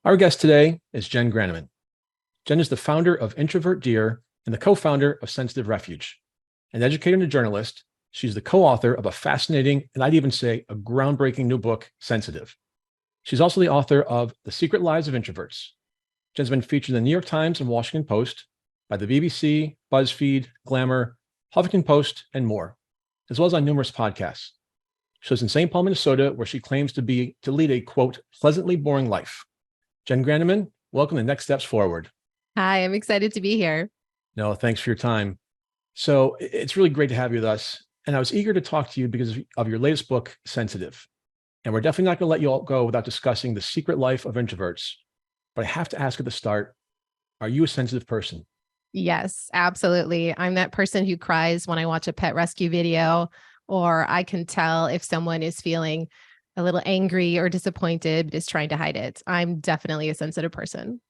Our guest today is Jenn Granneman. Jenn is the founder of Introvert and the co-founder of Sensitive Refuge. An educator and a journalist, she's the co-author of a fascinating, and I'd even say a groundbreaking new book, Sensitive. She's also the author of The Secret Lives of Introverts. Jenn's been featured in the New York Times and Washington Post, by the BBC, Buzzfeed, Glamour, Huffington Post, and more, as well as on numerous podcasts. She lives in Sant Paul, Minnesota, where she claims to lead a, quote, pleasantly boring life. Jenn Granneman, welcome to Next Steps Forward. Hi, I'm excited to be here. No, thanks for your time. So it's really great to have you with us. And I was eager to talk to you because of your latest book, Sensitive. And we're definitely not going to let you all go without discussing the secret life of introverts. But I have to ask at the start, are you a sensitive person? Yes, absolutely. I'm that person who cries when I watch a pet rescue video, or I can tell if someone is feeling a little angry or disappointed, but is trying to hide it. I'm definitely a sensitive person.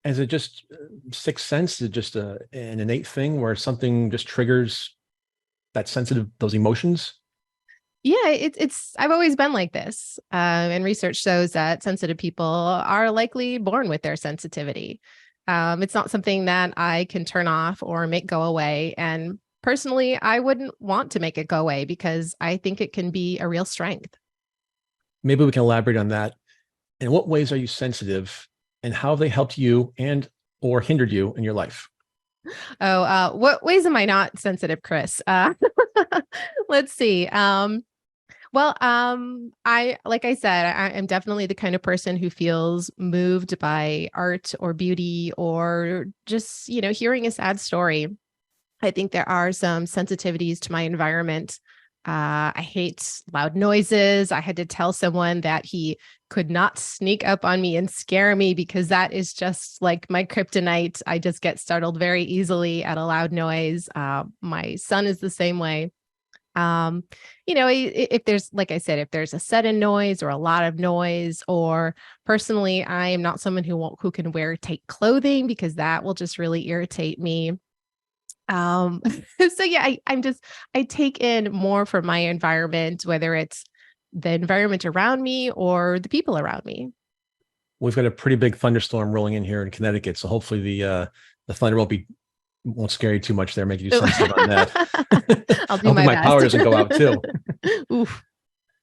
Is it just sixth sense? Is it just an innate thing where something just triggers that sensitive, those emotions? Yeah, I've always been like this. And research shows that sensitive people are likely born with their sensitivity. It's not something that I can turn off or make go away. And personally, I wouldn't want to make it go away because I think it can be a real strength. Maybe we can elaborate on that. In what ways are you sensitive, and how have they helped you and or hindered you in your life? What ways am I not sensitive, Chris? Let's see. Like I said, I am definitely the kind of person who feels moved by art or beauty or just, hearing a sad story. I think there are some sensitivities to my environment. I hate loud noises. I had to tell someone that he could not sneak up on me and scare me because that is just like my kryptonite. I just get startled very easily at a loud noise. My son is the same way. If there's, like I said, if there's a sudden noise or a lot of noise, or personally, I am not someone who can wear tight clothing because that will just really irritate me. So yeah, I take in more from my environment, whether it's the environment around me or the people around me. We've got a pretty big thunderstorm rolling in here in Connecticut, so hopefully the thunder won't scare you too much there, make you sensitive on that. I'll do my my best. power doesn't go out too. Oof.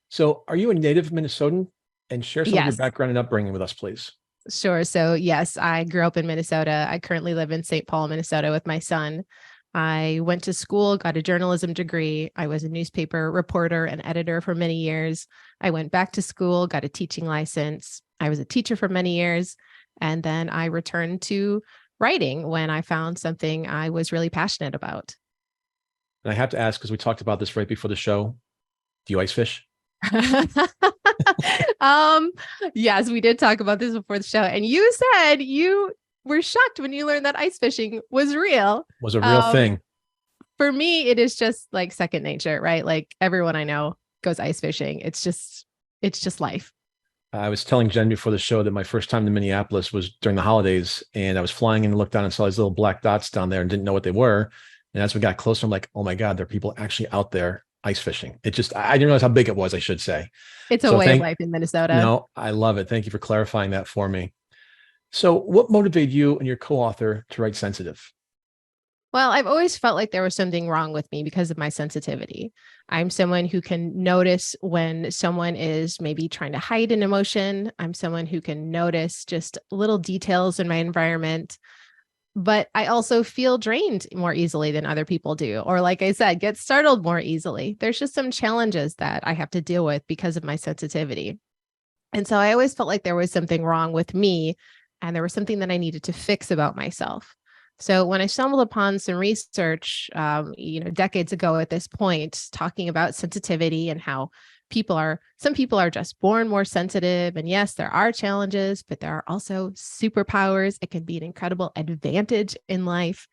So are you a native Minnesotan? And share some of your Yes, background and upbringing with us, please. sure. So yes, I grew up in Minnesota. I currently live in Sant Paul, Minnesota with my son. I went to school, got a journalism degree. I was a newspaper reporter and editor for many years. I went back to school, got a teaching license. I was a teacher for many years. And then I returned to writing when I found something I was really passionate about. And I have to ask, because we talked about this right before the show, do you ice fish? um, yes, we did talk about this before the show. And you said you were shocked when you learned that ice fishing was real. Was a real thing. For me, it is just like second nature, right? Like everyone I know goes ice fishing. It's just life. I was telling Jenn before the show that my first time to Minneapolis was during the holidays, and I was flying in and looked down and saw these little black dots down there and didn't know what they were. And as we got closer, I'm like, oh my God, there are people actually out there ice fishing. I didn't realize how big it was, I should say. It's a way of life in Minnesota. No, I love it. Thank you for clarifying that for me. So what motivated you and your co-author to write Sensitive? Well, I've always felt like there was something wrong with me because of my sensitivity. I'm someone who can notice when someone is maybe trying to hide an emotion. I'm someone who can notice just little details in my environment. But I also feel drained more easily than other people do. Or like I said, get startled more easily. There's just some challenges that I have to deal with because of my sensitivity. And so I always felt like there was something wrong with me and there was something that I needed to fix about myself. So when I stumbled upon some research, decades ago at this point, talking about sensitivity and how some people are just born more sensitive. And yes, there are challenges, but there are also superpowers. It can be an incredible advantage in life.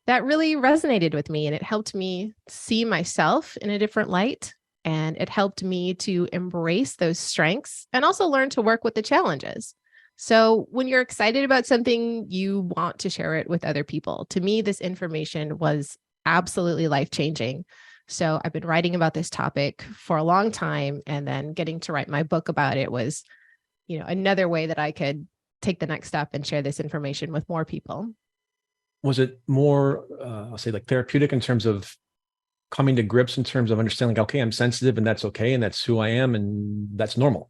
That really resonated with me, and it helped me see myself in a different light. And it helped me to embrace those strengths and also learn to work with the challenges. So when you're excited about something, you want to share it with other people. To me, this information was absolutely life-changing. So I've been writing about this topic for a long time, and then getting to write my book about it was, another way that I could take the next step and share this information with more people. Was it more, I'll say like therapeutic in terms of coming to grips in terms of understanding, okay, I'm sensitive and that's okay. And that's who I am. And that's normal.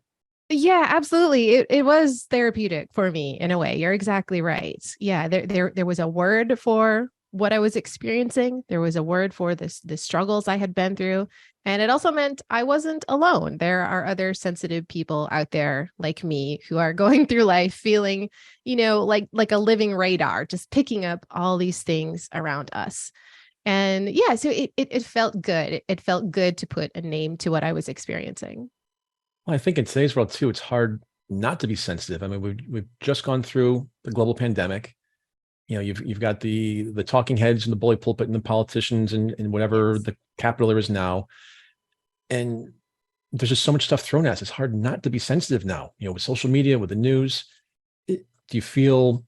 Yeah, absolutely. It was therapeutic for me in a way. You're exactly right. Yeah, there was a word for what I was experiencing. There was a word for the struggles I had been through. And it also meant I wasn't alone. There are other sensitive people out there like me who are going through life feeling, like a living radar, just picking up all these things around us. And yeah, so it felt good. It felt good to put a name to what I was experiencing. Well, I think in today's world too, it's hard not to be sensitive. I mean, we've just gone through the global pandemic. You've got the talking heads and the bully pulpit and the politicians and whatever Yes. the capital there is now. And there's just so much stuff thrown at us. It's hard not to be sensitive now, with social media, with the news. Do you feel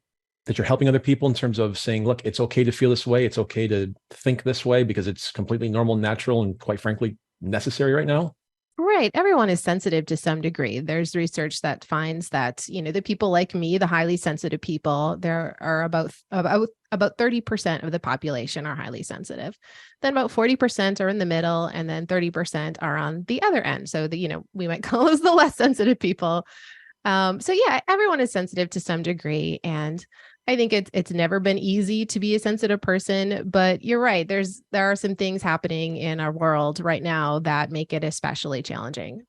that you're helping other people in terms of saying, look, it's okay to feel this way. It's okay to think this way because it's completely normal, natural, and quite frankly, necessary right now? Right. Everyone is sensitive to some degree. There's research that finds that, the people like me, the highly sensitive people, there are about 30% of the population are highly sensitive. Then about 40% are in the middle, and then 30% are on the other end. So we might call those the less sensitive people. So yeah, everyone is sensitive to some degree. And I think it's never been easy to be a sensitive person, but you're right. There are some things happening in our world right now that make it especially challenging.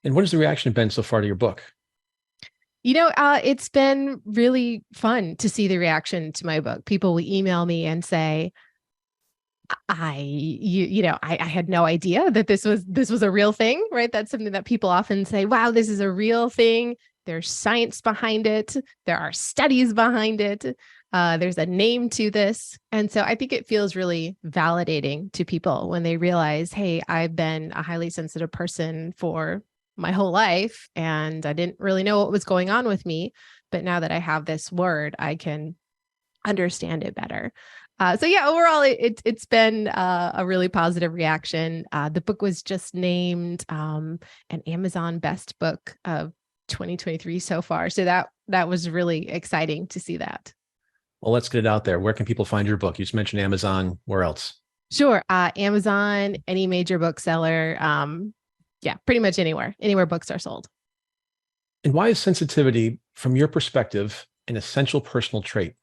And what has the reaction been so far to your book? It's been really fun to see the reaction to my book. People will email me and say, I had no idea that this was a real thing, right? That's something that people often say, wow, this is a real thing. There's science behind it. There are studies behind it. There's a name to this. And so I think it feels really validating to people when they realize, hey, I've been a highly sensitive person for my whole life, and I didn't really know what was going on with me. But now that I have this word, I can understand it better. So yeah, overall, it's been a really positive reaction. The book was just named an Amazon Best Book of 2023 so far. So that was really exciting to see that. Well, let's get it out there. Where can people find your book? You just mentioned Amazon. Where else? Sure. Amazon, any major bookseller. Yeah, pretty much anywhere books are sold. And why is sensitivity, from your perspective, an essential personal trait?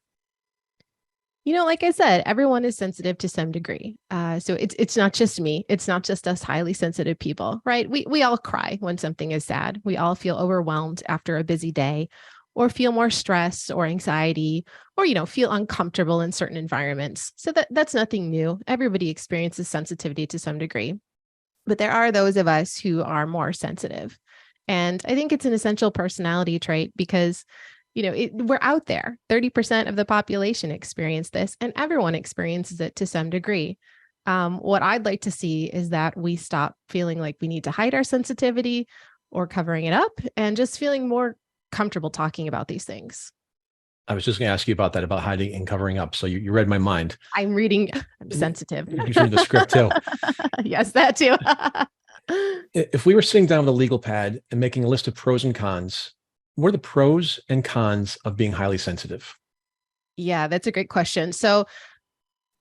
Like I said, everyone is sensitive to some degree. So it's not just me. It's not just us highly sensitive people, right? We all cry when something is sad. We all feel overwhelmed after a busy day, or feel more stress or anxiety, or feel uncomfortable in certain environments. So that's nothing new. Everybody experiences sensitivity to some degree, but there are those of us who are more sensitive, and I think it's an essential personality trait because we're out there. 30% of the population experience this, and everyone experiences it to some degree. What I'd like to see is that we stop feeling like we need to hide our sensitivity or covering it up, and just feeling more comfortable talking about these things. I was just going to ask you about that, about hiding and covering up. So you read my mind. I'm sensitive. You read the script too. Yes, that too. If we were sitting down with a legal pad and making a list of pros and cons, what are the pros and cons of being highly sensitive? Yeah, that's a great question. So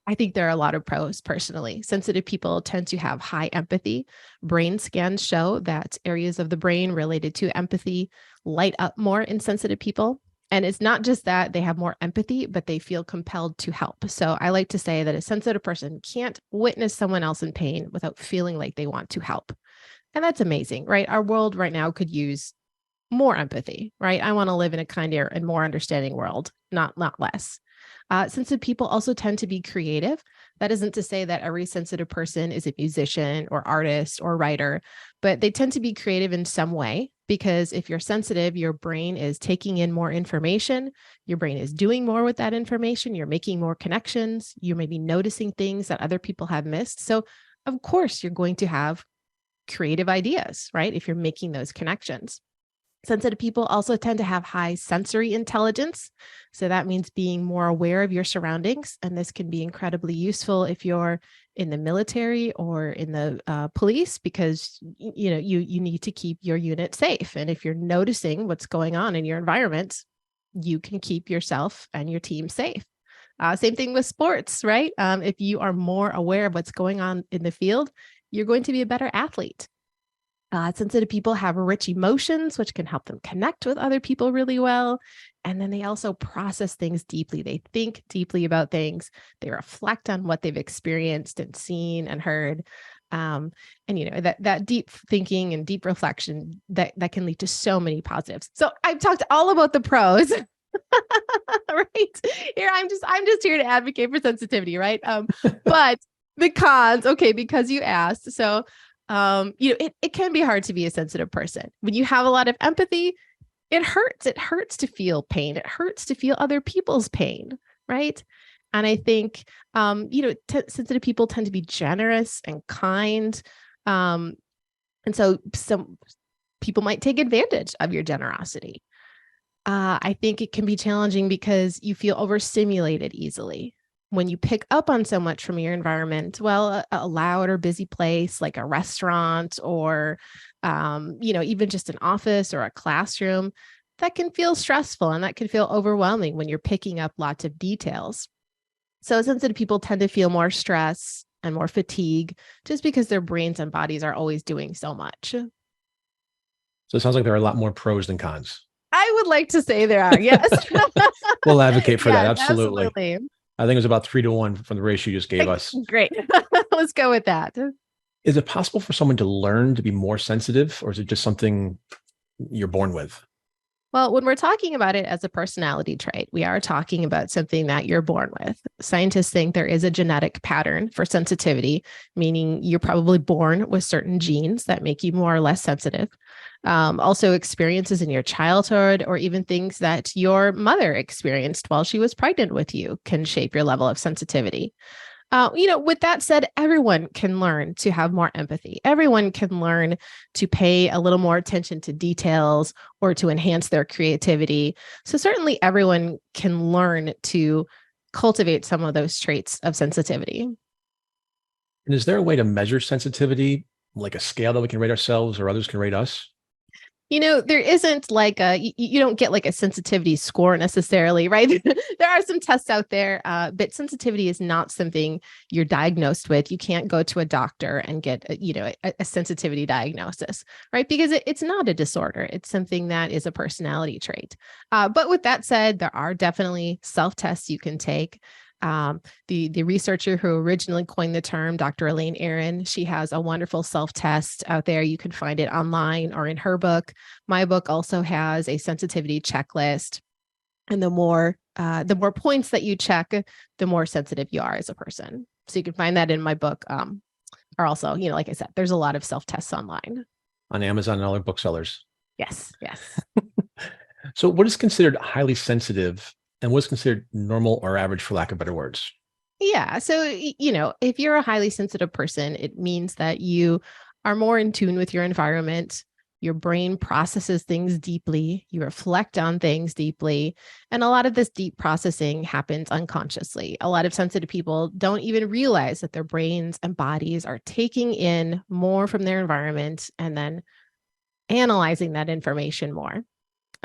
I think there are a lot of pros personally. Sensitive people tend to have high empathy. Brain scans show that areas of the brain related to empathy light up more in sensitive people. And it's not just that they have more empathy, but they feel compelled to help. So I like to say that a sensitive person can't witness someone else in pain without feeling like they want to help. And that's amazing, right? Our world right now could use more empathy, right? I want to live in a kinder and more understanding world, not less. Sensitive people also tend to be creative. That isn't to say that every sensitive person is a musician or artist or writer, but they tend to be creative in some way, because if you're sensitive, your brain is taking in more information. Your brain is doing more with that information. You're making more connections. You may be noticing things that other people have missed. So of course, you're going to have creative ideas, right? If you're making those connections. Sensitive people also tend to have high sensory intelligence. So that means being more aware of your surroundings. And this can be incredibly useful if you're in the military or in the police, because you need to keep your unit safe. And if you're noticing what's going on in your environment, you can keep yourself and your team safe. Same thing with sports, right? If you are more aware of what's going on in the field, you're going to be a better athlete. Sensitive people have rich emotions, which can help them connect with other people really well. And then they also process things deeply. They think deeply about things. They reflect on what they've experienced and seen and heard. And that deep thinking and deep reflection that can lead to so many positives. So I've talked all about the pros. Right here, I'm just here to advocate for sensitivity, right? But the cons, okay, because you asked. So it can be hard to be a sensitive person. When you have a lot of empathy, it hurts. It hurts to feel pain. It hurts to feel other people's pain, right? And I think, sensitive people tend to be generous and kind. And so some people might take advantage of your generosity. I think it can be challenging because you feel overstimulated easily. When you pick up on so much from your environment, well, a loud or busy place like a restaurant or, even just an office or a classroom, that can feel stressful and that can feel overwhelming when you're picking up lots of details. So sensitive people tend to feel more stress and more fatigue just because their brains and bodies are always doing so much. So it sounds like there are a lot more pros than cons. I would like to say there are, yes. We'll advocate for that. Yes, Absolutely. I think it was about 3-1 from the ratio you just gave us. Great. Let's go with that. Is it possible for someone to learn to be more sensitive, or is it just something you're born with? Well, when we're talking about it as a personality trait, we are talking about something that you're born with. Scientists think there is a genetic pattern for sensitivity, meaning you're probably born with certain genes that make you more or less sensitive. Also, experiences in your childhood or even things that your mother experienced while she was pregnant with you can shape your level of sensitivity. With that said, everyone can learn to have more empathy. Everyone can learn to pay a little more attention to details or to enhance their creativity. So certainly everyone can learn to cultivate some of those traits of sensitivity. And is there a way to measure sensitivity, like a scale that we can rate ourselves or others can rate us? There isn't like you don't get like a sensitivity score necessarily, right? There are some tests out there, but sensitivity is not something you're diagnosed with. You can't go to a doctor and get, a sensitivity diagnosis, right? Because it's not a disorder. It's something that is a personality trait. But with that said, there are definitely self-tests you can take. The researcher who originally coined the term, Dr. Elaine Aron, she has a wonderful self-test out there. You can find it online or in her book. My book also has a sensitivity checklist. And the more points that you check, the more sensitive you are as a person. So you can find that in my book. Or also, like I said, there's a lot of self-tests online. On Amazon and other booksellers. Yes. So what is considered highly sensitive and what's considered normal or average, for lack of better words? Yeah. So, if you're a highly sensitive person, it means that you are more in tune with your environment. Your brain processes things deeply. You reflect on things deeply. And a lot of this deep processing happens unconsciously. A lot of sensitive people don't even realize that their brains and bodies are taking in more from their environment and then analyzing that information more.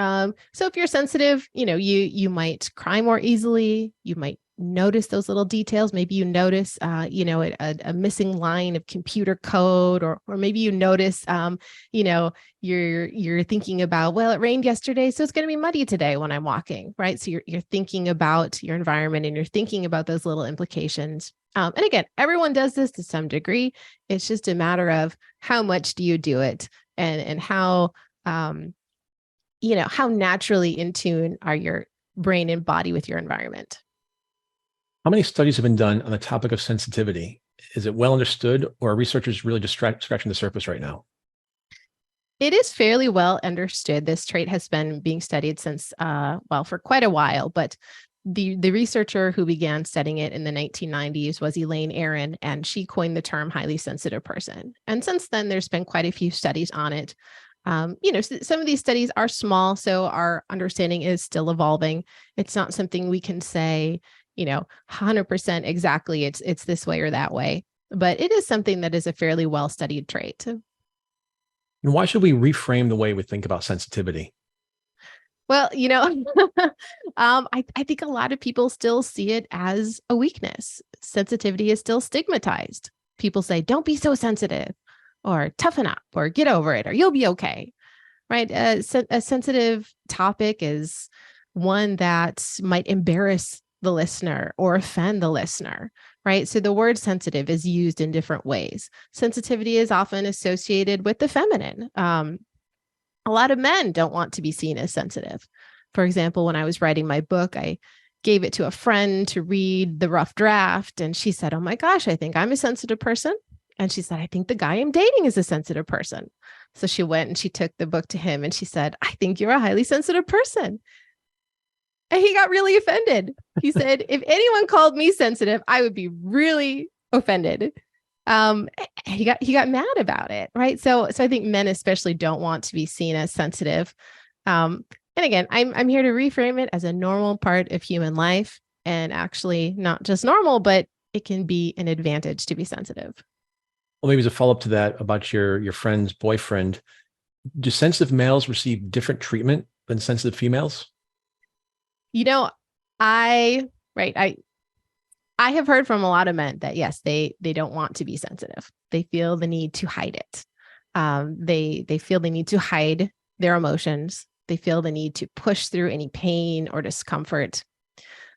So if you're sensitive, you might cry more easily. You might notice those little details. Maybe you notice, a missing line of computer code, or maybe you notice, you're thinking about, well, it rained yesterday, so it's going to be muddy today when I'm walking, right? So you're thinking about your environment and you're thinking about those little implications. And again, everyone does this to some degree. It's just a matter of how much do you do it and how, how naturally in tune are your brain and body with your environment. How many studies have been done on the topic of sensitivity? Is it well understood, or are researchers really just scratching the surface right now? It is fairly well understood. This trait has been being studied since, for quite a while, but the researcher who began studying it in the 1990s was Elaine Aron, and she coined the term highly sensitive person. And since then, there's been quite a few studies on it. Some of these studies are small, so our understanding is still evolving. It's not something we can say, 100% exactly it's this way or that way. but it is something that is a fairly well-studied trait. And why should we reframe the way we think about sensitivity? Well, I think a lot of people still see it as a weakness. Sensitivity is still stigmatized. People say, don't be so sensitive, or toughen up, or get over it, or you'll be okay, right? A sensitive topic is one that might embarrass the listener or offend the listener, right? So the word sensitive is used in different ways. Sensitivity is often associated with the feminine. A lot of men don't want to be seen as sensitive. For example, when I was writing my book, I gave it to a friend to read the rough draft. And she said, oh my gosh, I think I'm a sensitive person. And she said, I think the guy I'm dating is a sensitive person. So she went and she took the book to him and she said, I think you're a highly sensitive person. And he got really offended. He said, if anyone called me sensitive, I would be really offended. He got mad about it, right? So I think men especially don't want to be seen as sensitive. And again, I'm here to reframe it as a normal part of human life, and actually not just normal, but it can be an advantage to be sensitive. Well, maybe as a follow-up to that about your friend's boyfriend, do sensitive males receive different treatment than sensitive females? I have heard from a lot of men that yes, they don't want to be sensitive. They feel the need to hide it. They feel the need to hide their emotions. They feel the need to push through any pain or discomfort.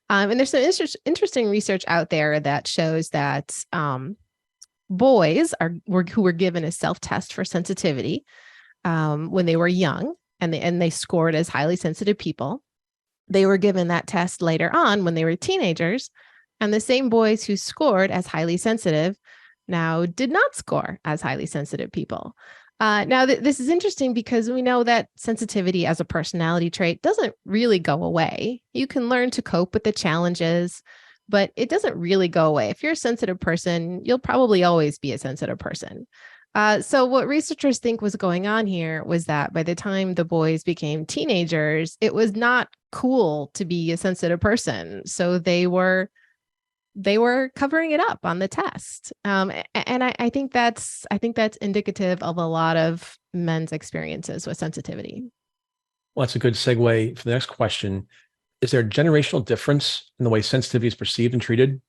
And there's some interesting research out there that shows that boys who were given a self-test for sensitivity when they were young, and they scored as highly sensitive people. They were given that test later on when they were teenagers. And the same boys who scored as highly sensitive now did not score as highly sensitive people. This is interesting because we know that sensitivity as a personality trait doesn't really go away. You can learn to cope with the challenges, but it doesn't really go away. If you're a sensitive person, you'll probably always be a sensitive person. So what researchers think was going on here was that by the time the boys became teenagers, it was not cool to be a sensitive person. So they were covering it up on the test. And I think that's indicative of a lot of men's experiences with sensitivity. Well, that's a good segue for the next question. Is there a generational difference in the way sensitivity is perceived and treated?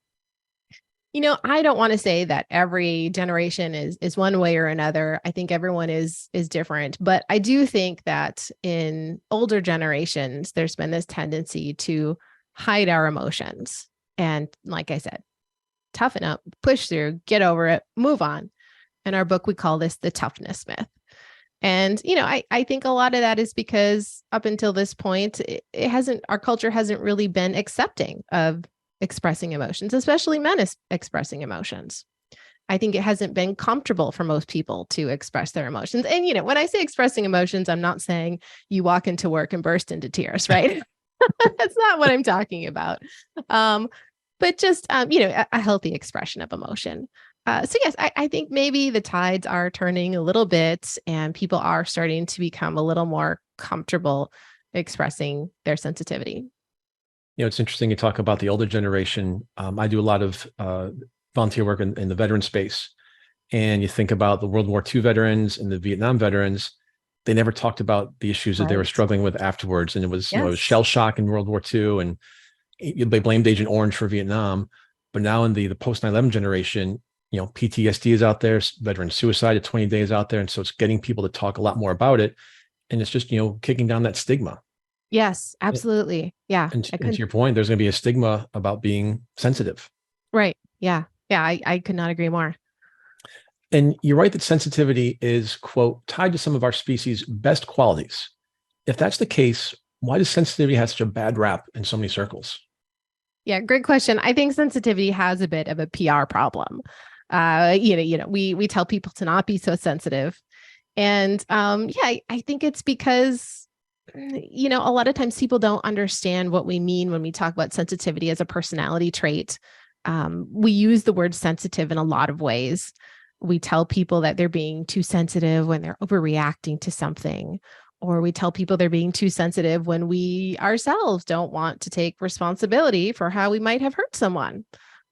I don't want to say that every generation is one way or another. I think everyone is different, but I do think that in older generations, there's been this tendency to hide our emotions. And like I said, toughen up, push through, get over it, move on. In our book, we call this the toughness myth. And, I think a lot of that is because up until this point, our culture hasn't really been accepting of expressing emotions, especially men expressing emotions. I think it hasn't been comfortable for most people to express their emotions. And, when I say expressing emotions, I'm not saying you walk into work and burst into tears, right? That's not what I'm talking about. But just, a healthy expression of emotion. So yes, I think maybe the tides are turning a little bit and people are starting to become a little more comfortable expressing their sensitivity. It's interesting you talk about the older generation. I do a lot of volunteer work in the veteran space. And you think about the World War II veterans and the Vietnam veterans, they never talked about the issues that they were struggling with afterwards. And it was, it was shell shock in World War II. And they blamed Agent Orange for Vietnam. But now in the post 9/11 generation, PTSD is out there, veteran suicide at 20 days out there. And so it's getting people to talk a lot more about it. And it's just, kicking down that stigma. Yes, absolutely. Yeah. And to your point, there's going to be a stigma about being sensitive. Right. Yeah. Yeah. I could not agree more. And you're right that sensitivity is, quote, tied to some of our species' best qualities. If that's the case, why does sensitivity have such a bad rap in so many circles? Yeah, great question. I think sensitivity has a bit of a PR problem. We tell people to not be so sensitive. And I think it's because, a lot of times people don't understand what we mean when we talk about sensitivity as a personality trait. We use the word sensitive in a lot of ways. We tell people that they're being too sensitive when they're overreacting to something, or we tell people they're being too sensitive when we ourselves don't want to take responsibility for how we might have hurt someone.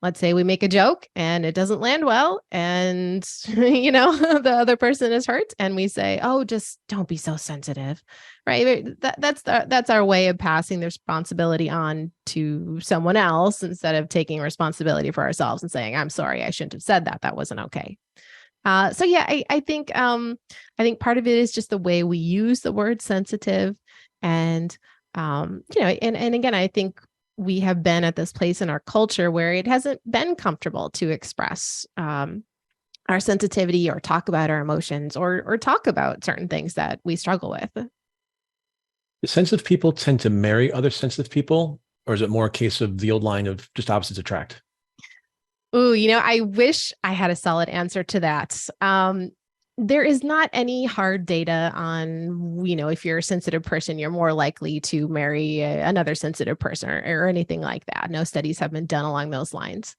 let's say we make a joke and it doesn't land well, and the other person is hurt, and we say, oh, just don't be so sensitive, right? That's our way of passing the responsibility on to someone else instead of taking responsibility for ourselves and saying, I'm sorry, I shouldn't have said that. That wasn't okay. So yeah, I think part of it is just the way we use the word sensitive, and and again, I think we have been at this place in our culture where it hasn't been comfortable to express our sensitivity, or talk about our emotions, or talk about certain things that we struggle with. Do sensitive people tend to marry other sensitive people, or is it more a case of the old line of just opposites attract? Ooh, I wish I had a solid answer to that. There is not any hard data on, if you're a sensitive person, you're more likely to marry another sensitive person, or anything like that. No studies have been done along those lines.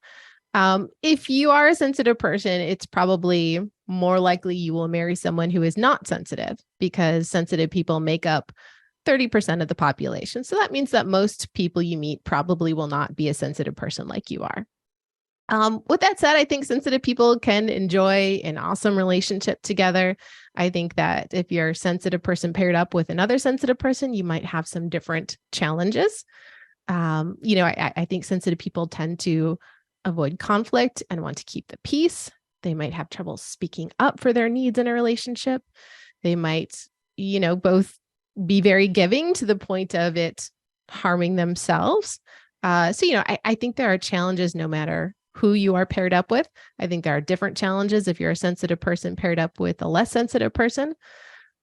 If you are a sensitive person, it's probably more likely you will marry someone who is not sensitive, because sensitive people make up 30% of the population. So that means that most people you meet probably will not be a sensitive person like you are. With that said, I think sensitive people can enjoy an awesome relationship together. I think that if you're a sensitive person paired up with another sensitive person, you might have some different challenges. I think sensitive people tend to avoid conflict and want to keep the peace. They might have trouble speaking up for their needs in a relationship. They might, both be very giving to the point of it harming themselves. I think there are challenges no matter who you are paired up with. I think there are different challenges if you're a sensitive person paired up with a less sensitive person.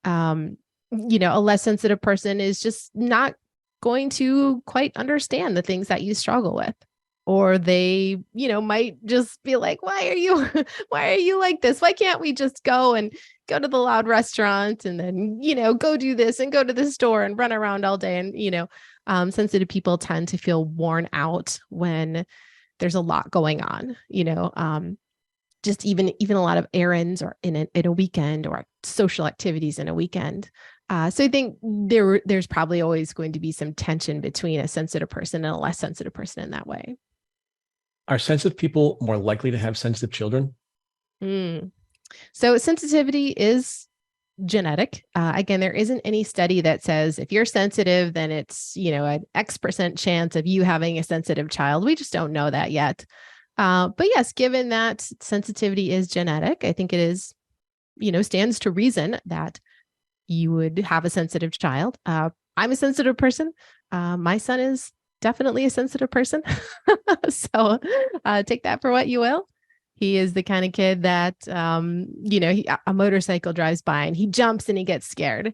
A less sensitive person is just not going to quite understand the things that you struggle with. Or they, might just be like, why are you like this? Why can't we just go to the loud restaurant and then, go do this and go to the store and run around all day? And, sensitive people tend to feel worn out when there's a lot going on, just even a lot of errands, or in a weekend, or social activities in a weekend. So I think there's probably always going to be some tension between a sensitive person and a less sensitive person in that way. Are sensitive people more likely to have sensitive children? So sensitivity is genetic. Again, there isn't any study that says if you're sensitive, then it's, an X% chance of you having a sensitive child. We just don't know that yet. But yes, given that sensitivity is genetic, I think it is, stands to reason that you would have a sensitive child. I'm a sensitive person. My son is definitely a sensitive person. So take that for what you will. He is the kind of kid that, a motorcycle drives by and he jumps and he gets scared.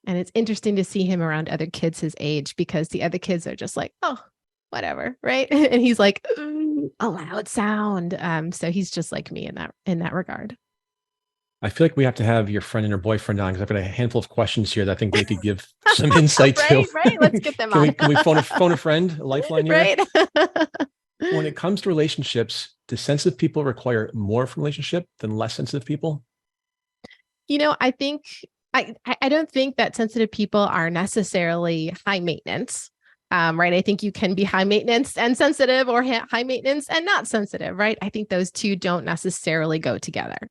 And it's interesting to see him around other kids his age, because the other kids are just like, oh, whatever, right? And he's like, a loud sound. So he's just like me in that regard. I feel like we have to have your friend and her boyfriend on, because I've got a handful of questions here that I think they could give some insight to. Right. Let's get them on. Can we phone a friend, a lifeline here? Right. When it comes to relationships, do sensitive people require more from relationship than less sensitive people? I think I don't think that sensitive people are necessarily high maintenance. Right. I think you can be high maintenance and sensitive, or high maintenance and not sensitive, right? I think those two don't necessarily go together.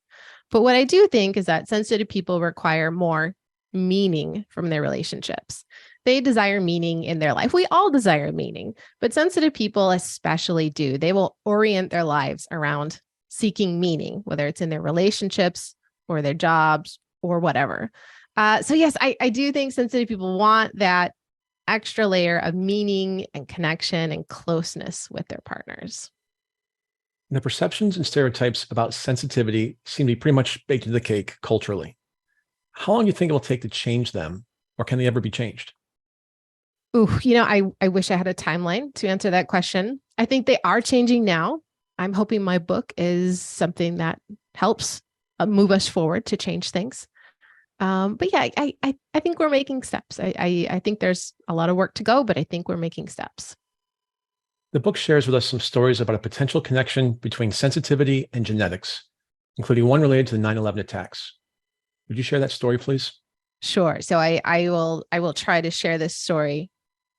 But what I do think is that sensitive people require more meaning from their relationships. They desire meaning in their life. We all desire meaning, but sensitive people especially do. They will orient their lives around seeking meaning, whether it's in their relationships or their jobs or whatever. So yes, I do think sensitive people want that extra layer of meaning and connection and closeness with their partners. The perceptions and stereotypes about sensitivity seem to be pretty much baked into the cake culturally. How long do you think it will take to change them, or can they ever be changed? Ooh, I wish I had a timeline to answer that question. I think they are changing now. I'm hoping my book is something that helps move us forward to change things. But yeah, I think we're making steps. I think there's a lot of work to go, but I think we're making steps. The book shares with us some stories about a potential connection between sensitivity and genetics, including one related to the 9/11 attacks. Would you share that story, please? Sure. So I will try to share this story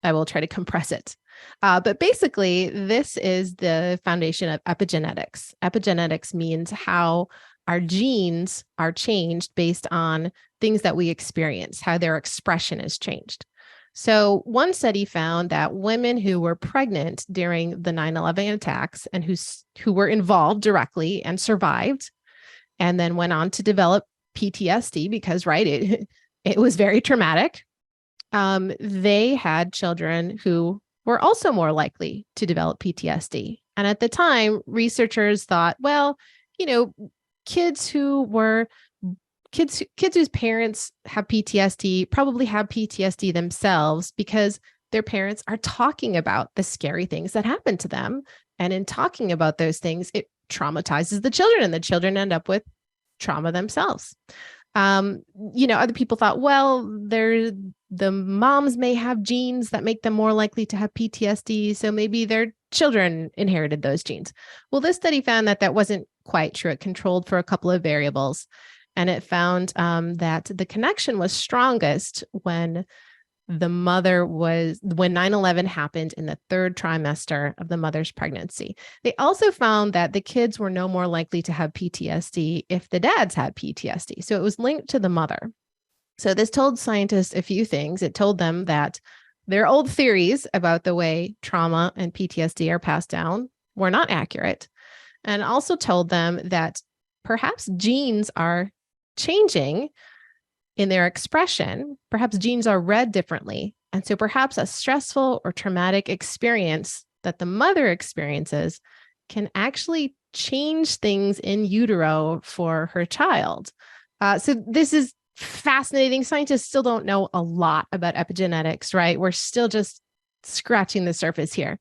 I will try to compress it. But basically, this is the foundation of epigenetics. Epigenetics means how our genes are changed based on things that we experience, how their expression is changed. So one study found that women who were pregnant during the 9/11 attacks and who were involved directly and survived, and then went on to develop PTSD because, right, it was very traumatic. They had children who were also more likely to develop PTSD. And at the time, researchers thought, well, you know, kids whose parents have PTSD probably have PTSD themselves because their parents are talking about the scary things that happened to them. And in talking about those things, it traumatizes the children, and the children end up with trauma themselves. Other people thought, well, the moms may have genes that make them more likely to have PTSD, so maybe their children inherited those genes. Well, this study found that wasn't quite true. It controlled for a couple of variables, and it found that the connection was strongest when 9/11 happened in the third trimester of the mother's pregnancy. They also found that the kids were no more likely to have PTSD if the dads had PTSD. So it was linked to the mother. So this told scientists a few things. It told them that their old theories about the way trauma and PTSD are passed down were not accurate, and also told them that perhaps genes are changing in their expression. Perhaps genes are read differently. And so perhaps a stressful or traumatic experience that the mother experiences can actually change things in utero for her child. So this is fascinating. Scientists still don't know a lot about epigenetics, right? We're still just scratching the surface here.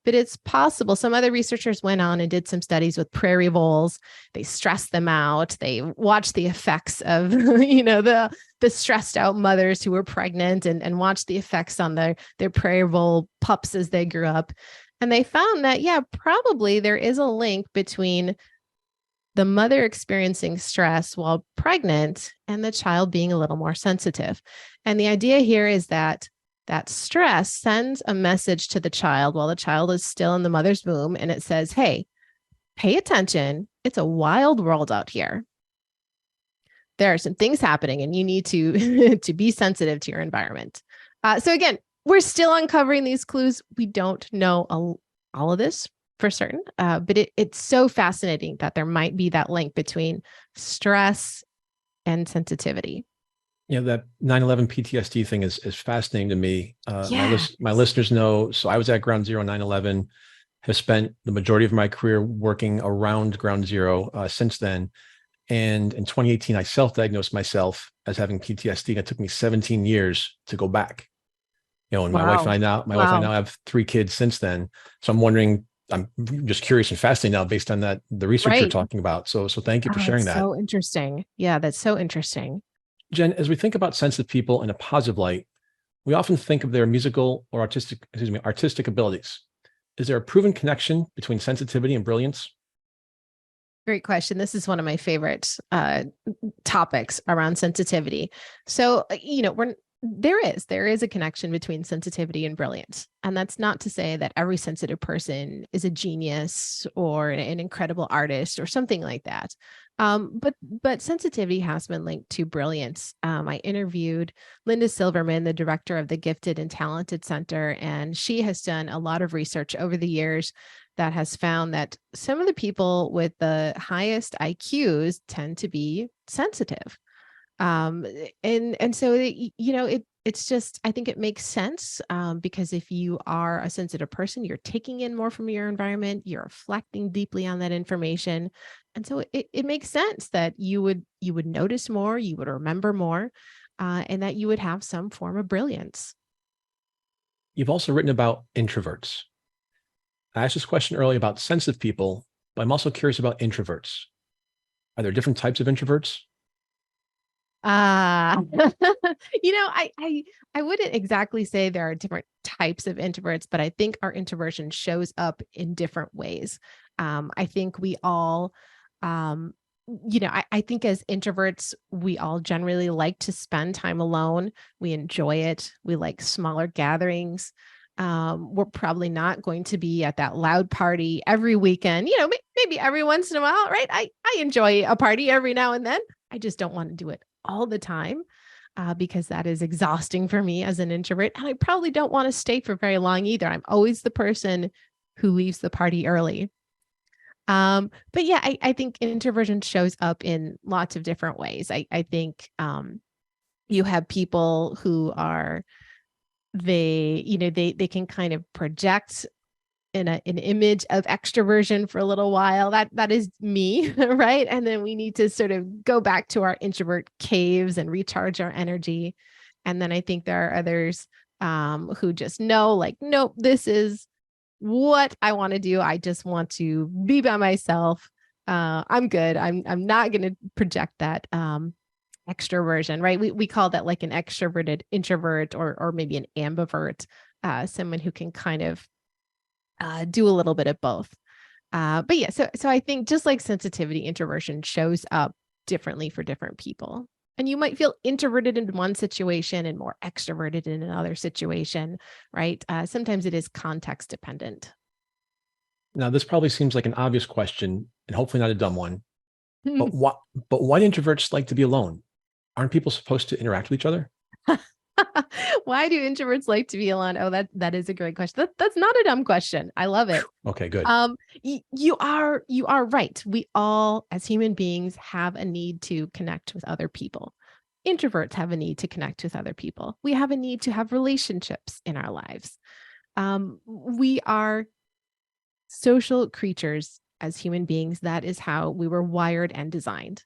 But it's possible. Some other researchers went on and did some studies with prairie voles. They stressed them out. They watched the effects of, the stressed out mothers who were pregnant and watched the effects on their prairie vole pups as they grew up. And they found that, probably there is a link between the mother experiencing stress while pregnant and the child being a little more sensitive. And the idea here is that stress sends a message to the child while the child is still in the mother's womb. And it says, hey, pay attention. It's a wild world out here. There are some things happening and you need to, to be sensitive to your environment. So again, we're still uncovering these clues. We don't know all of this for certain, but it's so fascinating that there might be that link between stress and sensitivity. That 9/11 PTSD thing is fascinating to me. Yes. My listeners know, so I was at Ground Zero 9/11, have spent the majority of my career working around Ground Zero since then. And in 2018, I self-diagnosed myself as having PTSD. And it took me 17 years to go back. And my wife and I now have 3 kids since then. So I'm wondering, I'm just curious and fascinated now based on the research you're talking about. So thank you for sharing that. So interesting. Yeah, that's so interesting. Jen, as we think about sensitive people in a positive light, we often think of their musical or artistic abilities. Is there a proven connection between sensitivity and brilliance? Great question. This is one of my favorite topics around sensitivity. So, there is a connection between sensitivity and brilliance. And that's not to say that every sensitive person is a genius or an incredible artist or something like that. But sensitivity has been linked to brilliance. I interviewed Linda Silverman, the director of the Gifted and Talented Center, and she has done a lot of research over the years that has found that some of the people with the highest IQs tend to be sensitive. And so, it's just, I think it makes sense, because if you are a sensitive person, you're taking in more from your environment, you're reflecting deeply on that information. And so it makes sense that you would notice more, you would remember more, and that you would have some form of brilliance. You've also written about introverts. I asked this question earlier about sensitive people, but I'm also curious about introverts. Are there different types of introverts? I wouldn't exactly say there are different types of introverts, but I think our introversion shows up in different ways. I think we all I think as introverts, we all generally like to spend time alone. We enjoy it. We like smaller gatherings. We're probably not going to be at that loud party every weekend. Maybe every once in a while, right? I enjoy a party every now and then. I just don't want to do it all the time because that is exhausting for me as an introvert. And I probably don't want to stay for very long either. I'm always the person who leaves the party early. But yeah, I think introversion shows up in lots of different ways. I think you have people who are they can kind of project in an image of extroversion for a little while. That is me, right? And then we need to sort of go back to our introvert caves and recharge our energy. And then I think there are others who just know, like, nope, this is what I want to do. I just want to be by myself. I'm good. I'm not going to project that extroversion, right? We call that like an extroverted introvert or maybe an ambivert, someone who can kind of do a little bit of both. But yeah, so I think just like sensitivity, introversion shows up differently for different people. And you might feel introverted in one situation and more extroverted in another situation, right? Sometimes it is context dependent. Now, this probably seems like an obvious question and hopefully not a dumb one, but why do introverts like to be alone? Aren't people supposed to interact with each other? Why do introverts like to be alone? Oh, that is a great question. That's not a dumb question. I love it. Okay, good. You are right. We all, as human beings, have a need to connect with other people. Introverts have a need to connect with other people. We have a need to have relationships in our lives. We are social creatures as human beings. That is how we were wired and designed.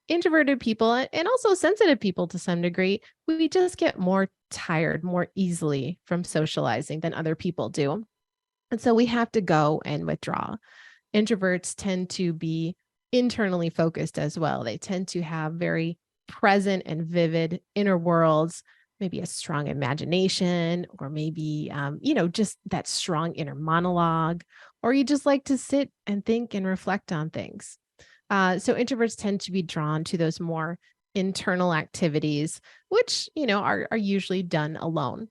Introverted people and also sensitive people to some degree, we just get more tired more easily from socializing than other people do. And so we have to go and withdraw. Introverts tend to be internally focused as well. They tend to have very present and vivid inner worlds, maybe a strong imagination, or maybe, just that strong inner monologue, or you just like to sit and think and reflect on things. So introverts tend to be drawn to those more internal activities, which, are usually done alone.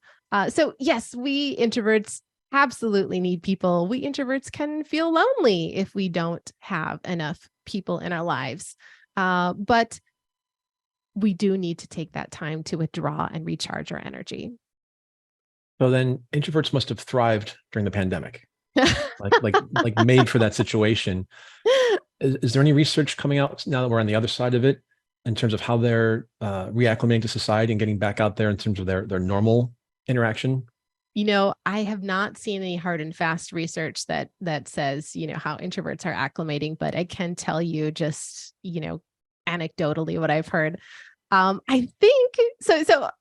So yes, we introverts absolutely need people. We introverts can feel lonely if we don't have enough people in our lives. But we do need to take that time to withdraw and recharge our energy. So then introverts must have thrived during the pandemic, like made for that situation. Is there any research coming out now that we're on the other side of it in terms of how they're reacclimating to society and getting back out there in terms of their normal interaction? I have not seen any hard and fast research that says, how introverts are acclimating, but I can tell you just, anecdotally what I've heard. I think so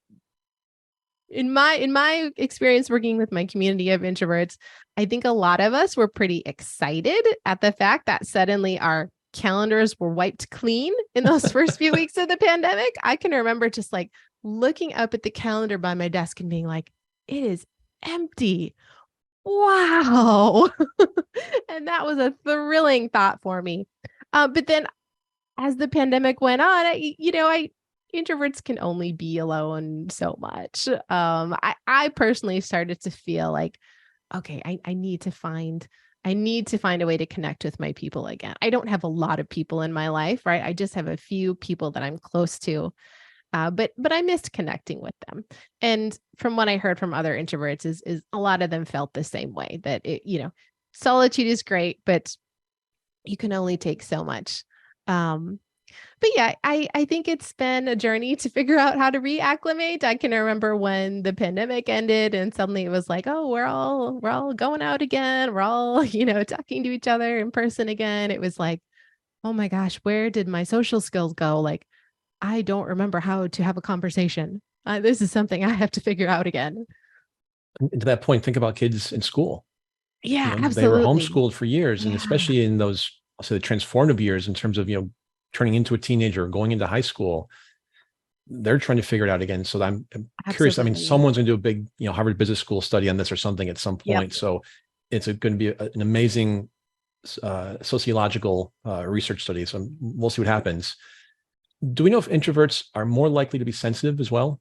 in my experience working with my community of introverts, I think a lot of us were pretty excited at the fact that suddenly our calendars were wiped clean in those first few weeks of the pandemic. I can remember just like looking up at the calendar by my desk and being like, it is empty. Wow. And that was a thrilling thought for me. But then as the pandemic went on, introverts can only be alone so much. I personally started to feel like, okay, I need to find a way to connect with my people again. I don't have a lot of people in my life, right? I just have a few people that I'm close to. But I missed connecting with them. And from what I heard from other introverts is a lot of them felt the same way, that solitude is great, but you can only take so much. But yeah, I think it's been a journey to figure out how to reacclimate. I can remember when the pandemic ended and suddenly it was like, oh, we're all going out again. We're all, talking to each other in person again. It was like, oh my gosh, where did my social skills go? Like, I don't remember how to have a conversation. This is something I have to figure out again. And to that point, think about kids in school. Yeah, They were absolutely. homeschooled for years, and Yeah, especially in those, I'll say, the transformative years in terms of, turning into a teenager or going into high school, they're trying to figure it out again. So I'm curious. I mean, absolutely. someone's going to do a big, Harvard Business School study on this or something at some Yep. point. So it's going to be an amazing sociological research studies. So we'll see what happens. Do we know if introverts are more likely to be sensitive as well?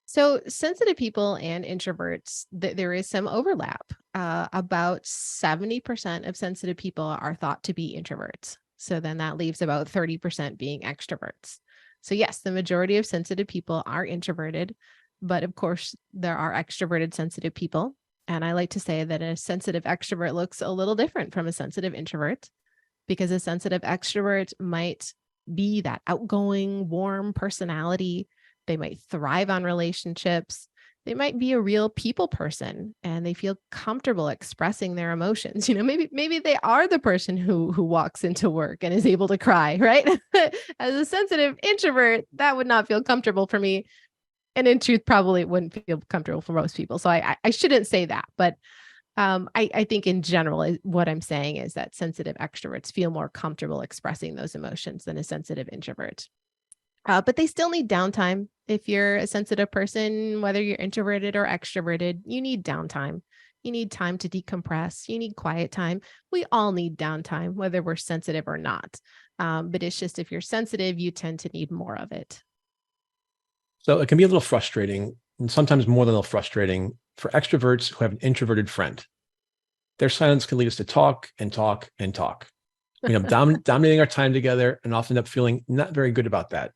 So sensitive people and introverts, there is some overlap. About 70% of sensitive people are thought to be introverts. So then that leaves about 30% being extroverts. So yes, the majority of sensitive people are introverted, but of course there are extroverted sensitive people. And I like to say that a sensitive extrovert looks a little different from a sensitive introvert, because a sensitive extrovert might be that outgoing, warm personality. They might thrive on relationships. They might be a real people person and they feel comfortable expressing their emotions. Maybe they are the person who walks into work and is able to cry, right? As a sensitive introvert, that would not feel comfortable for me. And in truth, probably wouldn't feel comfortable for most people. So I shouldn't say that. But I think in general, what I'm saying is that sensitive extroverts feel more comfortable expressing those emotions than a sensitive introvert. But they still need downtime. If you're a sensitive person, whether you're introverted or extroverted, you need downtime. You need time to decompress. You need quiet time. We all need downtime, whether we're sensitive or not. But it's just if you're sensitive, you tend to need more of it. So it can be a little frustrating, and sometimes more than a little frustrating, for extroverts who have an introverted friend. Their silence can lead us to talk and talk and talk. Dominating our time together, and often end up feeling not very good about that.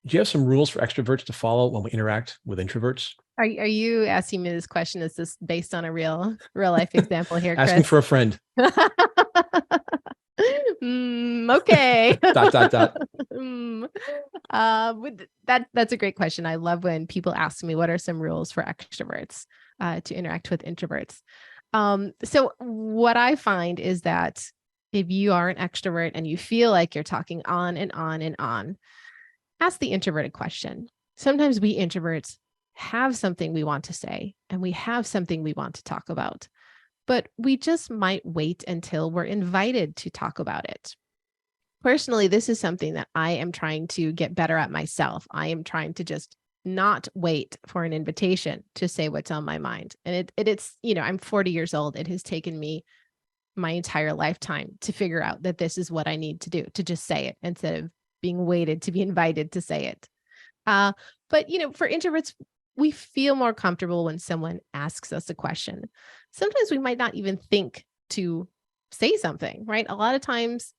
Do you have some rules for extroverts to follow when we interact with introverts? Are you asking me this question? Is this based on a real life example here, Chris? Asking for a friend. Okay. Dot, dot, dot. That's a great question. I love when people ask me, what are some rules for extroverts to interact with introverts? So what I find is that if you are an extrovert and you feel like you're talking on and on and on, ask the introverted question. Sometimes we introverts have something we want to say and we have something we want to talk about, but we just might wait until we're invited to talk about it. Personally, this is something that I am trying to get better at myself. I am trying to just not wait for an invitation to say what's on my mind. And it's, I'm 40 years old. It has taken me my entire lifetime to figure out that this is what I need to do, to just say it instead of being waited to be invited to say it. But, for introverts, we feel more comfortable when someone asks us a question. Sometimes we might not even think to say something, right? A lot of times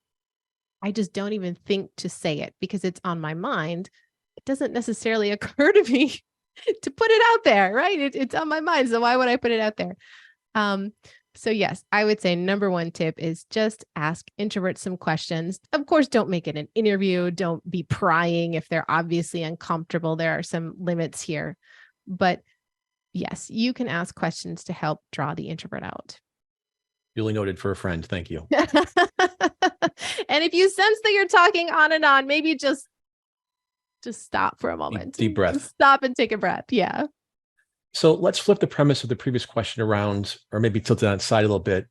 I just don't even think to say it because it's on my mind. It doesn't necessarily occur to me to put it out there, right? It's on my mind. So why would I put it out there? So yes, I would say number one tip is just ask introverts some questions. Of course, don't make it an interview. Don't be prying if they're obviously uncomfortable. There are some limits here. But yes, you can ask questions to help draw the introvert out. Duly noted for a friend. Thank you. And if you sense that you're talking on and on, maybe just stop for a moment. Deep breath. Stop and take a breath. Yeah. So let's flip the premise of the previous question around, or maybe tilt it on its side a little bit.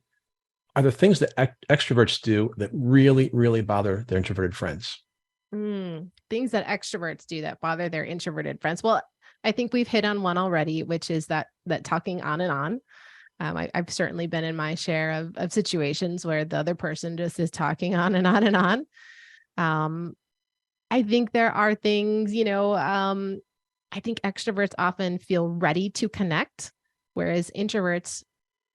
Are there things that extroverts do that really, really bother their introverted friends? Things that extroverts do that bother their introverted friends. Well, I think we've hit on one already, which is that talking on and on. I've certainly been in my share of situations where the other person just is talking on and on and on. I think there are things, I think extroverts often feel ready to connect, whereas introverts,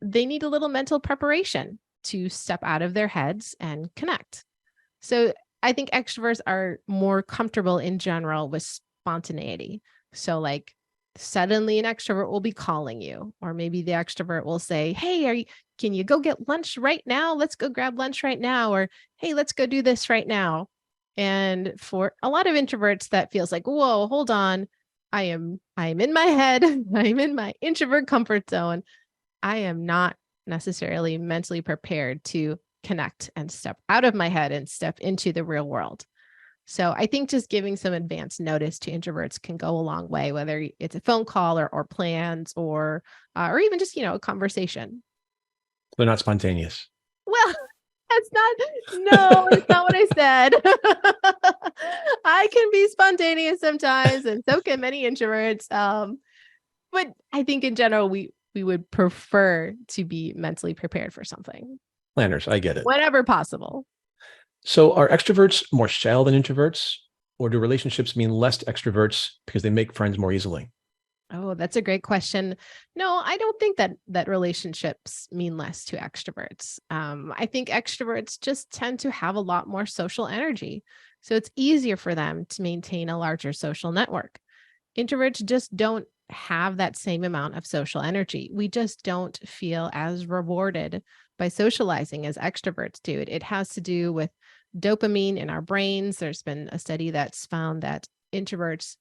they need a little mental preparation to step out of their heads and connect. So I think extroverts are more comfortable in general with spontaneity. So like suddenly an extrovert will be calling you, or maybe the extrovert will say, hey, can you go get lunch right now? Let's go grab lunch right now. Or, hey, let's go do this right now. And for a lot of introverts, that feels like, whoa, hold on. I am in my head. I'm in my introvert comfort zone. I am not necessarily mentally prepared to connect and step out of my head and step into the real world. So I think just giving some advance notice to introverts can go a long way, whether it's a phone call or plans or even just, a conversation. They're not spontaneous. Well, that's not what I said. I can be spontaneous sometimes, and so can many introverts. But I think in general, we would prefer to be mentally prepared for something. Planners, I get it. whenever possible. So are extroverts more shallow than introverts, or do relationships mean less to extroverts because they make friends more easily? Oh, that's a great question. No, I don't think that relationships mean less to extroverts. I think extroverts just tend to have a lot more social energy, so it's easier for them to maintain a larger social network. Introverts just don't have that same amount of social energy. We just don't feel as rewarded by socializing as extroverts do. It has to do with dopamine in our brains. There's been a study that's found that introverts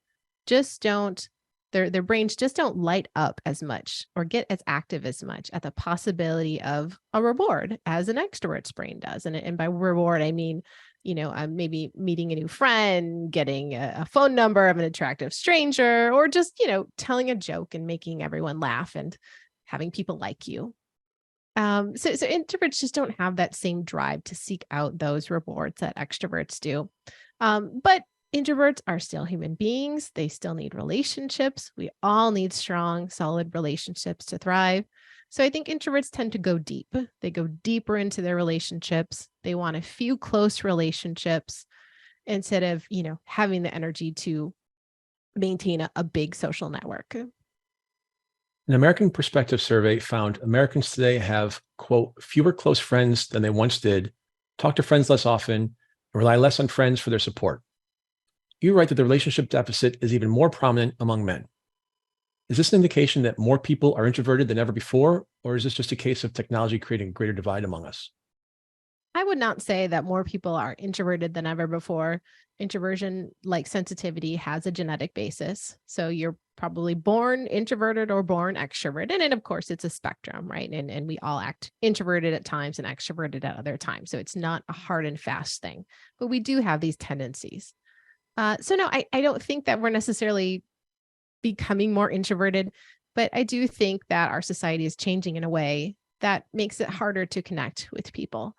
just don't their brains just don't light up as much or get as active as much at the possibility of a reward as an extrovert's brain does. And by reward, I mean, maybe meeting a new friend, getting a phone number of an attractive stranger, or just, telling a joke and making everyone laugh and having people like you. So introverts just don't have that same drive to seek out those rewards that extroverts do. But introverts are still human beings. They still need relationships. We all need strong, solid relationships to thrive. So I think introverts tend to go deep. They go deeper into their relationships. They want a few close relationships instead of, having the energy to maintain a big social network. An American Perspective survey found Americans today have, quote, fewer close friends than they once did, talk to friends less often, and rely less on friends for their support. You write that the relationship deficit is even more prominent among men. Is this an indication that more people are introverted than ever before, or is this just a case of technology creating a greater divide among us? I would not say that more people are introverted than ever before. Introversion, like sensitivity, has a genetic basis. So you're probably born introverted or born extroverted. And then, of course, it's a spectrum, right? And we all act introverted at times and extroverted at other times. So it's not a hard and fast thing, but we do have these tendencies. So no, I don't think that we're necessarily becoming more introverted, but I do think that our society is changing in a way that makes it harder to connect with people.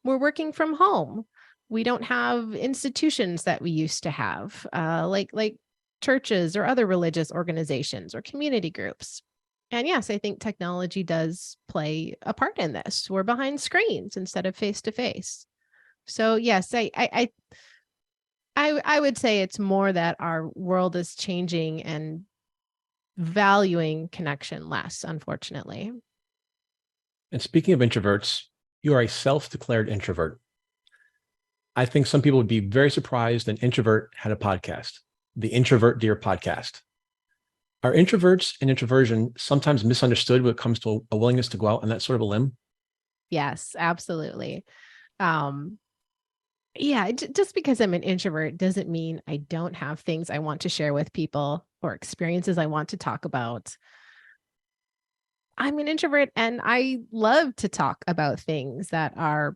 We're working from home. We don't have institutions that we used to have, like churches or other religious organizations or community groups. And yes, I think technology does play a part in this. We're behind screens instead of face to face. So yes, I would say it's more that our world is changing and valuing connection less, unfortunately. And speaking of introverts, you are a self-declared introvert. I think some people would be very surprised an introvert had a podcast, the Introvert Dear podcast. Are introverts and introversion sometimes misunderstood when it comes to a willingness to go out on that sort of a limb? Yes, absolutely. Yeah, just because I'm an introvert doesn't mean I don't have things I want to share with people or experiences I want to talk about. I'm an introvert and I love to talk about things that are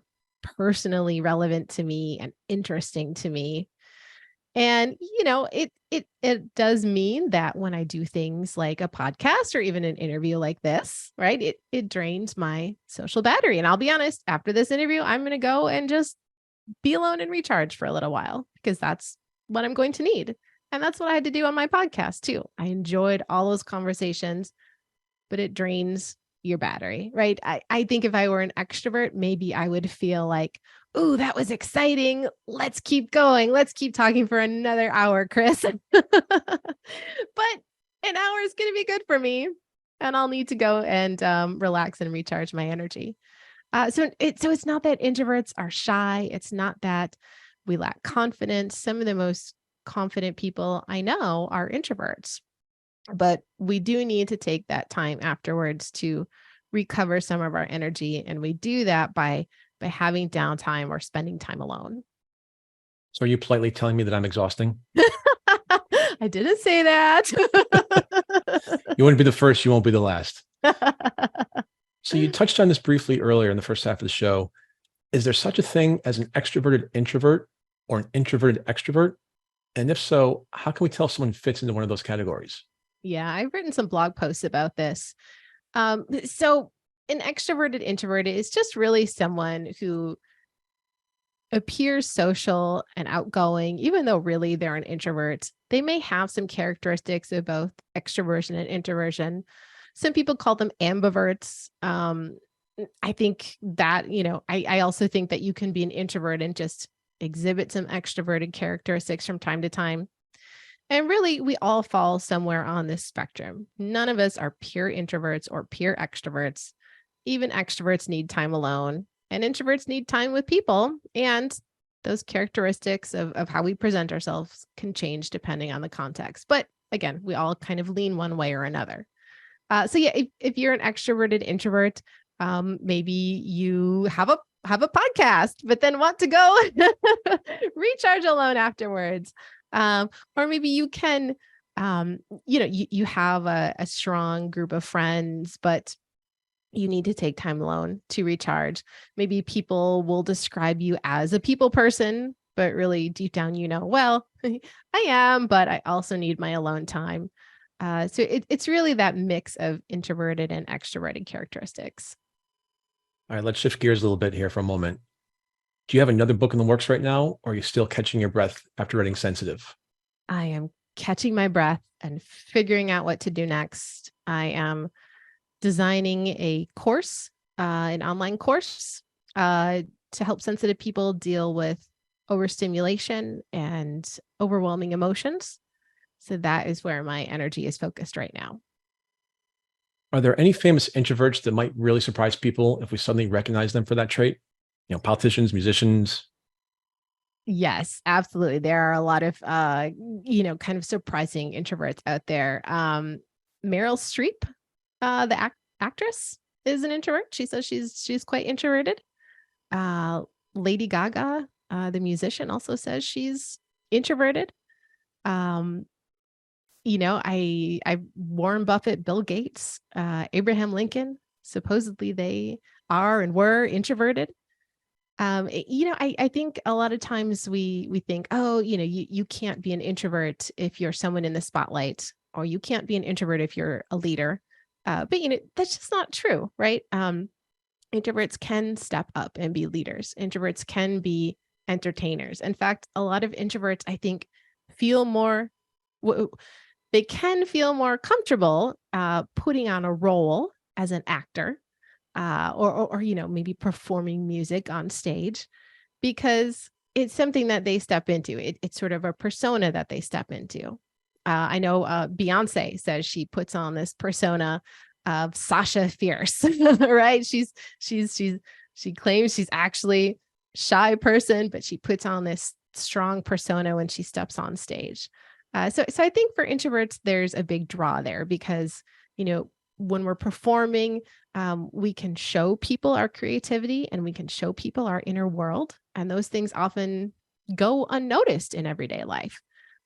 personally relevant to me and interesting to me. And it does mean that when I do things like a podcast or even an interview like this, right? It drains my social battery. And I'll be honest, after this interview, I'm going to go and just be alone and recharge for a little while because that's what I'm going to need. And that's what I had to do on my podcast too. I enjoyed all those conversations, but it drains your battery, right? I think if I were an extrovert, maybe I would feel like, oh, that was exciting. Let's keep going. Let's keep talking for another hour, Chris. But an hour is going to be good for me. And I'll need to go and relax and recharge my energy. So it's not that introverts are shy. It's not that we lack confidence. Some of the most confident people I know are introverts, but we do need to take that time afterwards to recover some of our energy. And we do that by having downtime or spending time alone. So are you politely telling me that I'm exhausting? I didn't say that. You wouldn't be the first, you won't be the last. So you touched on this briefly earlier in the first half of the show. Is there such a thing as an extroverted introvert or an introverted extrovert? And if so, how can we tell if someone fits into one of those categories? Yeah, I've written some blog posts about this. So an extroverted introvert is just really someone who appears social and outgoing, even though really they're an introvert. They may have some characteristics of both extroversion and introversion. Some people call them ambiverts. I think that, I also think that you can be an introvert and just exhibit some extroverted characteristics from time to time. And really, we all fall somewhere on this spectrum. None of us are pure introverts or pure extroverts. Even extroverts need time alone, and introverts need time with people. And those characteristics of how we present ourselves can change depending on the context. But again, we all kind of lean one way or another. So yeah, if you're an extroverted introvert, maybe you have a podcast, but then want to go recharge alone afterwards. Or maybe you can, you have a strong group of friends, but you need to take time alone to recharge. Maybe people will describe you as a people person, but really deep down, well, I am, but I also need my alone time. So it's really that mix of introverted and extroverted characteristics. All right, let's shift gears a little bit here for a moment. Do you have another book in the works right now, or are you still catching your breath after writing Sensitive? I am catching my breath and figuring out what to do next. I am designing a course, an online course, to help sensitive people deal with overstimulation and overwhelming emotions. So that is where my energy is focused right now. Are there any famous introverts that might really surprise people if we suddenly recognize them for that trait? Politicians, musicians. Yes, absolutely. There are a lot of, kind of surprising introverts out there. Meryl Streep, the actress, is an introvert. She says she's quite introverted. Lady Gaga, the musician, also says she's introverted. Warren Buffett, Bill Gates, Abraham Lincoln, supposedly they are and were introverted. I think a lot of times we think, oh, you can't be an introvert if you're someone in the spotlight, or you can't be an introvert if you're a leader. But that's just not true, right? Introverts can step up and be leaders. Introverts can be entertainers. In fact, a lot of introverts, I think, they can feel more comfortable putting on a role as an actor, or maybe performing music on stage, because it's something that they step into. It's sort of a persona that they step into. I know Beyonce says she puts on this persona of Sasha Fierce, right? She claims she's actually a shy person, but she puts on this strong persona when she steps on stage. So I think for introverts, there's a big draw there because, when we're performing, we can show people our creativity and we can show people our inner world. And those things often go unnoticed in everyday life.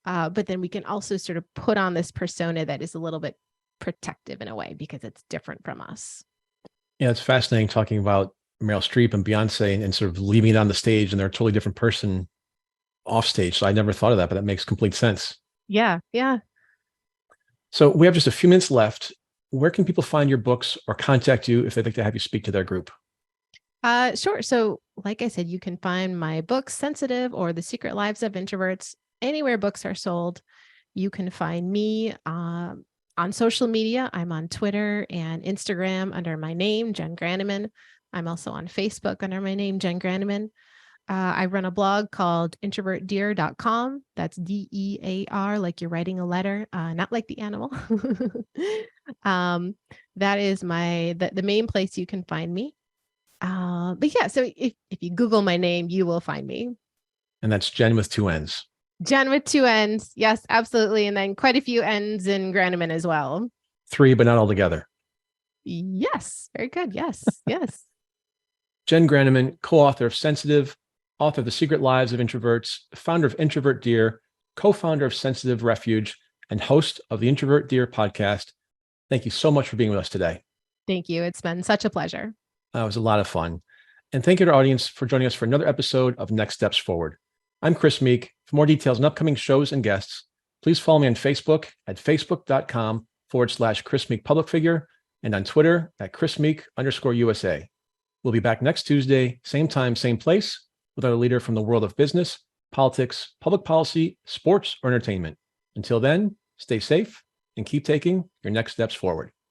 But then we can also sort of put on this persona that is a little bit protective in a way because it's different from us. Yeah, it's fascinating talking about Meryl Streep and Beyonce and sort of leaving it on the stage, and they're a totally different person off stage. So I never thought of that, but that makes complete sense. Yeah. Yeah. So we have just a few minutes left. Where can people find your books or contact you if they'd like to have you speak to their group? Sure. So like I said, you can find my books, Sensitive or The Secret Lives of Introverts, anywhere books are sold. You can find me on social media. I'm on Twitter and Instagram under my name, Jenn Granneman. I'm also on Facebook under my name, Jenn Granneman. I run a blog called introvertdear.com. That's DEAR, like you're writing a letter, not like the animal. That is the main place you can find me. But yeah, so if you Google my name, you will find me. And that's Jenn with 2 N's. Jenn with 2 N's. Yes, absolutely. And then quite a few N's in Granneman as well. 3, but not all together. Yes. Very good. Yes. Yes. Jenn Granneman, co-author of Sensitive, author of The Secret Lives of Introverts, founder of Introvert Dear, co-founder of Sensitive Refuge, and host of the Introvert Dear podcast. Thank you so much for being with us today. Thank you. It's been such a pleasure. It was a lot of fun. And thank you to our audience for joining us for another episode of Next Steps Forward. I'm Chris Meek. For more details on upcoming shows and guests, please follow me on Facebook at facebook.com/Chris Meek Public Figure and on Twitter at Chris Meek_USA. We'll be back next Tuesday, same time, same place, with our leader from the world of business, politics, public policy, sports, or entertainment. Until then, stay safe and keep taking your next steps forward.